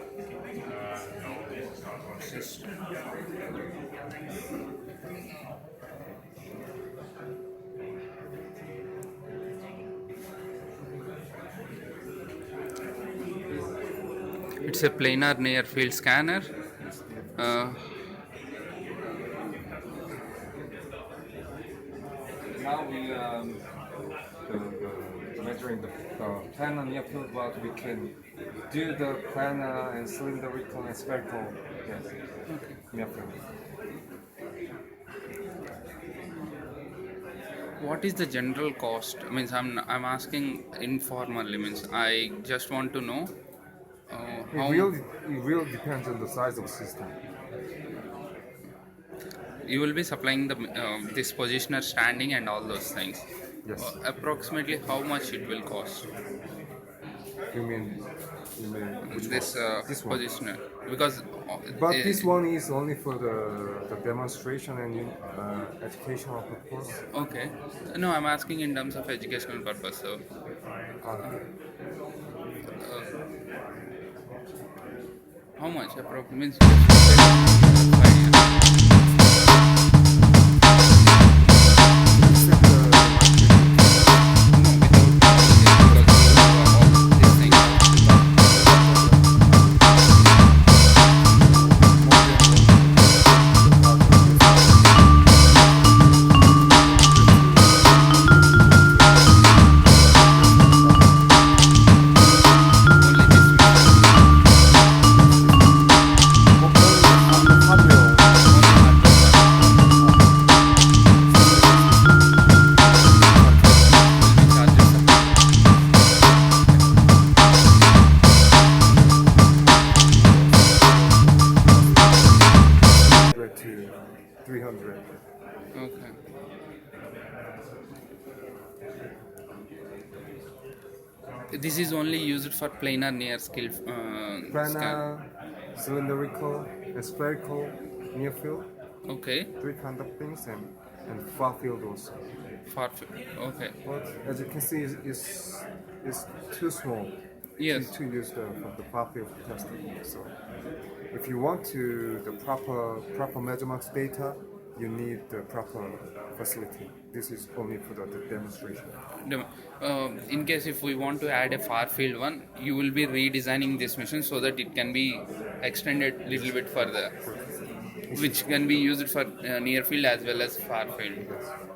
No, this is not on system. It's a planar near field scanner. Uh, Now we measuring the planar near field, but we can do the planar and cylindrical and spherical, yes, near field. what is the general cost? Means I'm asking informally. Means I just want to know how It really depends on the size of the system. you will be supplying the this positioner standing and all those things. Yes. Approximately how much it will cost You mean, you mean which this one? This one. positioner? Because But this one is only for the demonstration and educational purpose. okay. No, I'm asking in terms of educational purpose. So how much approximately? To 300. Okay. This is only used for planar near skill scan. Planar, cylindrical, and spherical near field. Okay. Three kind of things and far field also. Far. Okay. But as you can see, it's too small Yes. to use for the far field testing. So if you want to the proper measurements data, you need the proper facility. This is only for the demonstration. In case if we want to add a far field one, you will be redesigning this machine so that it can be extended little bit further, which can be used for near field as well as far field. Yes.